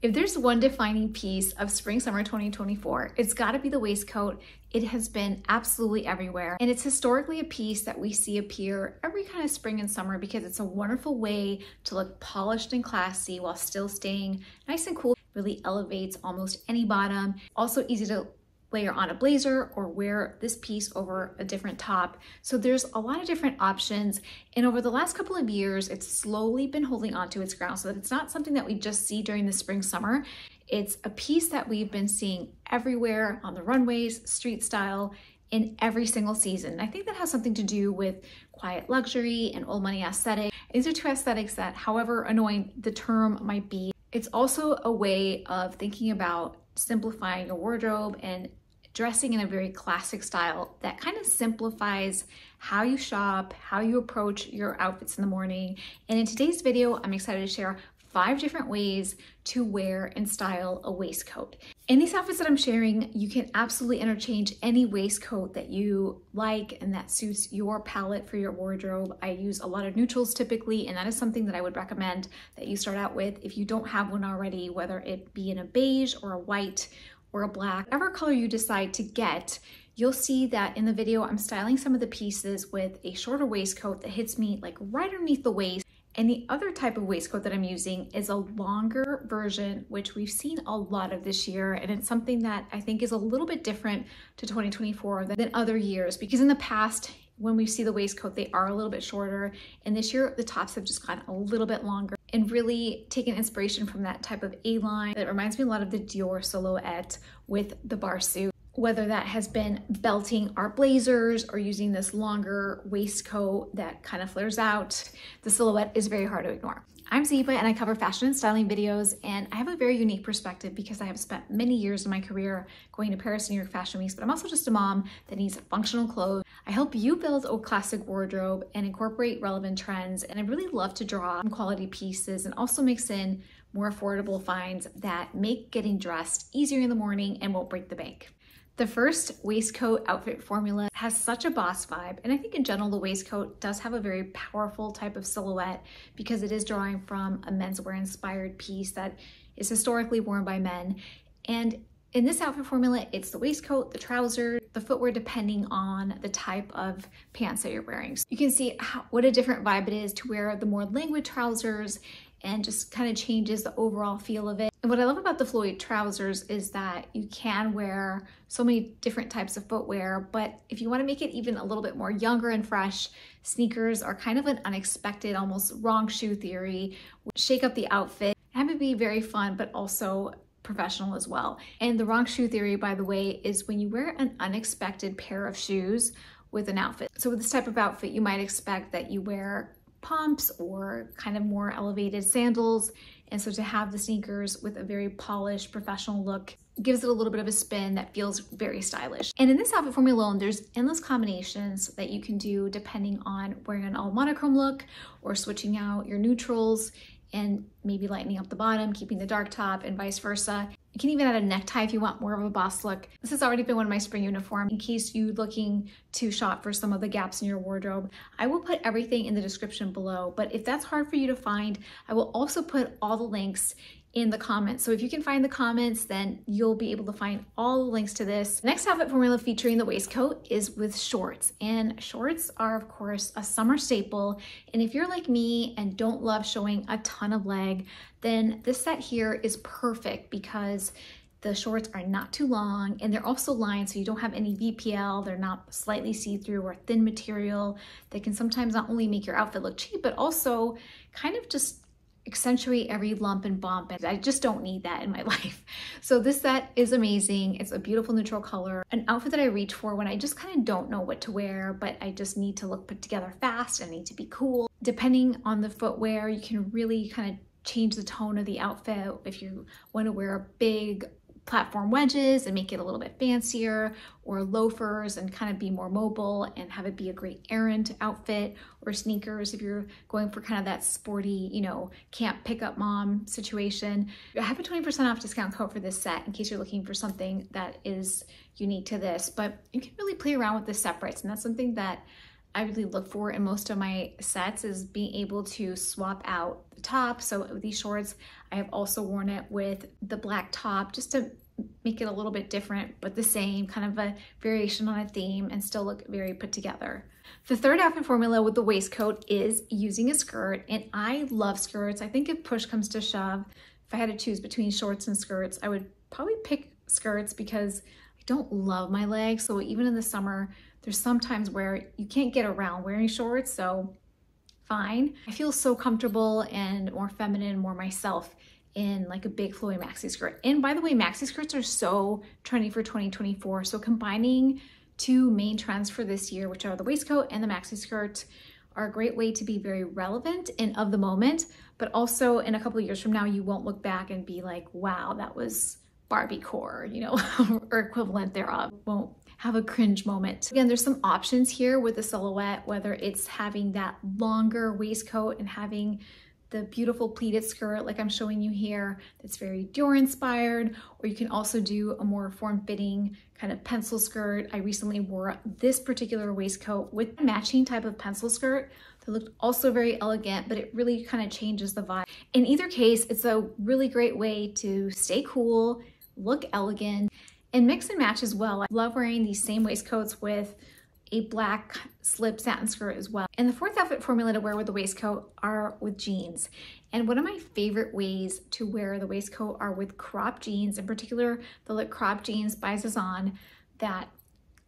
If there's one defining piece of spring summer 2024, it's got to be the waistcoat. It has been absolutely everywhere, and it's historically a piece that we see appear every kind of spring and summer because it's a wonderful way to look polished and classy while still staying nice and cool. Really elevates almost any bottom. Also easy to layer on a blazer or wear this piece over a different top. So there's a lot of different options. And over the last couple of years, it's slowly been holding onto its ground so that it's not something that we just see during the spring, summer. It's a piece that we've been seeing everywhere on the runways, street style, in every single season. And I think that has something to do with quiet luxury and old money aesthetic. These are two aesthetics that, however annoying the term might be, it's also a way of thinking about simplifying your wardrobe and dressing in a very classic style that kind of simplifies how you shop, how you approach your outfits in the morning. And in today's video, I'm excited to share 5 different ways to wear and style a waistcoat. In these outfits that I'm sharing, you can absolutely interchange any waistcoat that you like and that suits your palette for your wardrobe. I use a lot of neutrals typically, and that is something that I would recommend that you start out with if you don't have one already, whether it be in a beige or a white or a black, whatever color you decide to get. You'll see that in the video, I'm styling some of the pieces with a shorter waistcoat that hits me like right underneath the waist. And the other type of waistcoat that I'm using is a longer version, which we've seen a lot of this year. And it's something that I think is a little bit different to 2024 than other years, because in the past, when we see the waistcoat, they are a little bit shorter. And this year, the tops have just gotten a little bit longer and really taken inspiration from that type of A-line. It reminds me a lot of the Dior silhouette with the bar suit. Whether that has been belting our blazers or using this longer waistcoat that kind of flares out, the silhouette is very hard to ignore. I'm Ziba and I cover fashion and styling videos, and I have a very unique perspective because I have spent many years in my career going to Paris and New York fashion weeks, but I'm also just a mom that needs functional clothes. I help you build a classic wardrobe and incorporate relevant trends, and I really love to draw quality pieces and also mix in more affordable finds that make getting dressed easier in the morning and won't break the bank. The first waistcoat outfit formula has such a boss vibe, and I think in general the waistcoat does have a very powerful type of silhouette because it is drawing from a menswear inspired piece that is historically worn by men. And in this outfit formula, it's the waistcoat, the trousers, the footwear depending on the type of pants that you're wearing. So you can see what a different vibe it is to wear the more languid trousers, and just kind of changes the overall feel of it. And what I love about the flowy trousers is that you can wear so many different types of footwear, but if you want to make it even a little bit more younger and fresh, sneakers are kind of an unexpected, almost wrong shoe theory, shake up the outfit, have it be very fun, but also professional as well. And the wrong shoe theory, by the way, is when you wear an unexpected pair of shoes with an outfit. So with this type of outfit, you might expect that you wear pumps or kind of more elevated sandals. And so to have the sneakers with a very polished professional look gives it a little bit of a spin that feels very stylish. And in this outfit formula alone, there's endless combinations that you can do depending on wearing an all monochrome look or switching out your neutrals and maybe lightening up the bottom, keeping the dark top, and vice versa. You can even add a necktie if you want more of a boss look. This has already been one of my spring uniforms. In case you're looking to shop for some of the gaps in your wardrobe, I will put everything in the description below. But if that's hard for you to find, I will also put all the links in the comments. So if you can find the comments, then you'll be able to find all the links to this. Next outfit formula featuring the waistcoat is with shorts. And shorts are, of course, a summer staple. And if you're like me and don't love showing a ton of leg, then this set here is perfect because the shorts are not too long and they're also lined so you don't have any VPL. They're not slightly see-through or thin material. They can sometimes not only make your outfit look cheap, but also kind of just accentuate every lump and bump, and I just don't need that in my life. So this set is amazing. It's a beautiful neutral color, an outfit that I reach for when I just kind of don't know what to wear, but I just need to look put together fast. I need to be cool. Depending on the footwear, you can really kind of change the tone of the outfit. If you want to wear big platform wedges and make it a little bit fancier, or loafers and kind of be more mobile and have it be a great errand outfit, or sneakers if you're going for kind of that sporty, you know, camp pickup mom situation. I have a 20% off discount code for this set in case you're looking for something that is unique to this, but you can really play around with the separates, and that's something that I really look for in most of my sets is being able to swap out the top. So with these shorts, I have also worn it with the black top just to make it a little bit different, but the same, kind of a variation on a theme and still look very put together. The third outfit formula with the waistcoat is using a skirt, and I love skirts. I think if push comes to shove, if I had to choose between shorts and skirts, I would probably pick skirts because I don't love my legs. So even in the summer, there's some times where you can't get around wearing shorts, so fine. I feel so comfortable and more feminine, more myself in like a big flowy maxi skirt. And by the way, maxi skirts are so trendy for 2024. So combining two main trends for this year, which are the waistcoat and the maxi skirt, are a great way to be very relevant and of the moment, but also in a couple of years from now, you won't look back and be like, wow, that was Barbie core, you know, or equivalent thereof. Won't have a cringe moment. Again, there's some options here with the silhouette, whether it's having that longer waistcoat and having the beautiful pleated skirt like I'm showing you here that's very Dior inspired, or you can also do a more form-fitting kind of pencil skirt. I recently wore this particular waistcoat with a matching type of pencil skirt that looked also very elegant, but it really kind of changes the vibe. In either case, it's a really great way to stay cool, look elegant, and mix and match as well. I love wearing these same waistcoats with a black slip satin skirt as well. And the fourth outfit formula to wear with the waistcoat are with jeans. And one of my favorite ways to wear the waistcoat are with crop jeans, in particular the crop jeans by Zazan that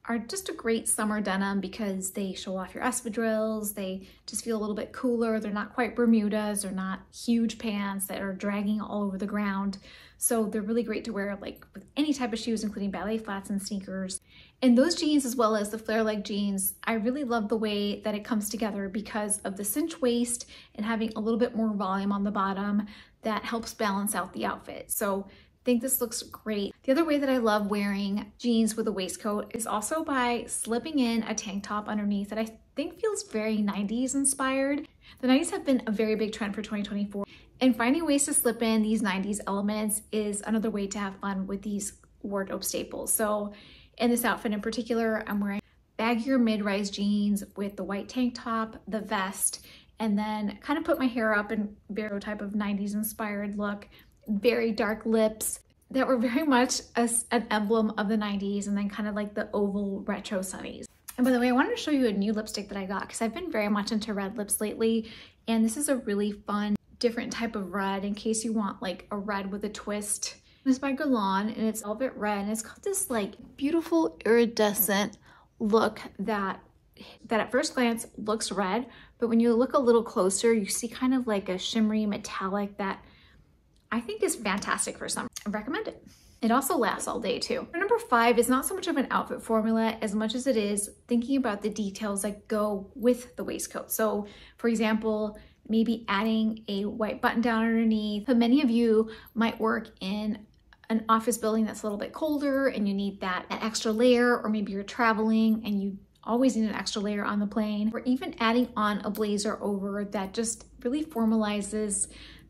are just a great summer denim because they show off your espadrilles. They just feel a little bit cooler. They're not quite Bermudas. They're not huge pants that are dragging all over the ground. So they're really great to wear like with any type of shoes, including ballet flats and sneakers. And those jeans, as well as the flare leg jeans, I really love the way that it comes together because of the cinch waist and having a little bit more volume on the bottom that helps balance out the outfit. So I think this looks great. The other way that I love wearing jeans with a waistcoat is also by slipping in a tank top underneath that I think feels very 90s inspired. The 90s have been a very big trend for 2024, and finding ways to slip in these 90s elements is another way to have fun with these wardrobe staples. So in this outfit in particular, I'm wearing baggier mid-rise jeans with the white tank top, the vest, and then kind of put my hair up in very type of 90s inspired look. Very dark lips that were very much an emblem of the 90s, and then kind of like the oval retro sunnies. And by the way, I wanted to show you a new lipstick that I got because I've been very much into red lips lately, and this is a really fun, different type of red in case you want like a red with a twist. It's by Guerlain and it's velvet red, and it's got this like beautiful iridescent look that at first glance looks red, but when you look a little closer, you see kind of like a shimmery metallic that I think is fantastic for summer. I recommend it. It also lasts all day too. Number 5 is not so much of an outfit formula as much as it is thinking about the details that go with the waistcoat. So for example, maybe adding a white button down underneath. But many of you might work in an office building that's a little bit colder and you need that extra layer, or maybe you're traveling and you always need an extra layer on the plane, or even adding on a blazer over that just really formalizes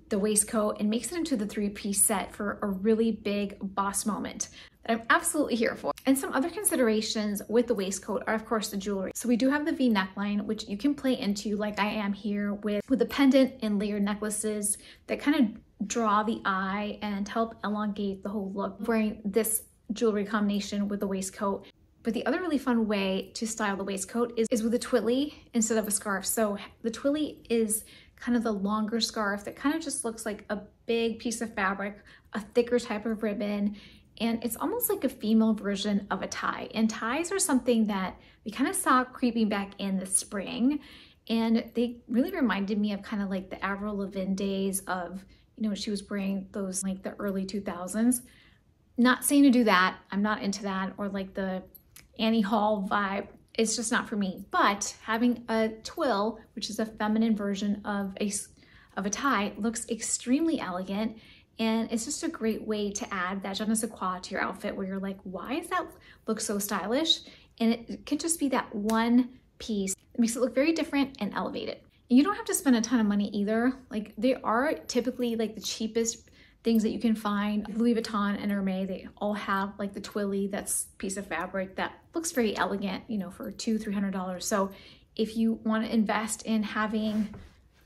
the waistcoat and makes it into the 3-piece set for a really big boss moment that I'm absolutely here for. And some other considerations with the waistcoat are of course the jewelry. So we do have the V neckline, which you can play into like I am here with the pendant and layered necklaces that kind of draw the eye and help elongate the whole look wearing this jewelry combination with the waistcoat. But the other really fun way to style the waistcoat is with a twilly instead of a scarf. So the twilly is kind of the longer scarf that kind of just looks like a big piece of fabric, a thicker type of ribbon, and it's almost like a female version of a tie. And ties are something that we kind of saw creeping back in the spring, and they really reminded me of kind of like the Avril Lavigne days of, you know, when she was wearing those like the early 2000s. Not saying to do that, I'm not into that, or like the Annie Hall vibe. It's just not for me. But having a twill, which is a feminine version of a tie, looks extremely elegant, and it's just a great way to add that je ne sais quoi to your outfit where you're like, why does that look so stylish? And it can just be that one piece that makes it look very different and elevated. And you don't have to spend a ton of money either. Like they are typically like the cheapest things that you can find. Louis Vuitton and Hermes, they all have like the twilly, that's piece of fabric that looks very elegant, you know, for $200–300. So if you want to invest in having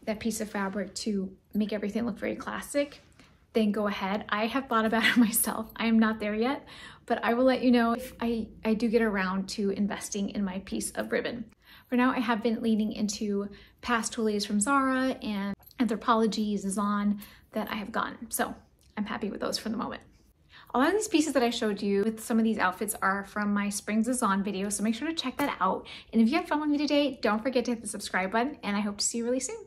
that piece of fabric to make everything look very classic, then go ahead. I have thought about it myself. I am not there yet, but I will let you know if I do get around to investing in my piece of ribbon. For now, I have been leaning into past Twillys from Zara and Anthropologie, Zazan that I have gotten. So I'm happy with those for the moment. A lot of these pieces that I showed you with some of these outfits are from my Spring Zazan video, so make sure to check that out. And if you had fun with me today, don't forget to hit the subscribe button, and I hope to see you really soon.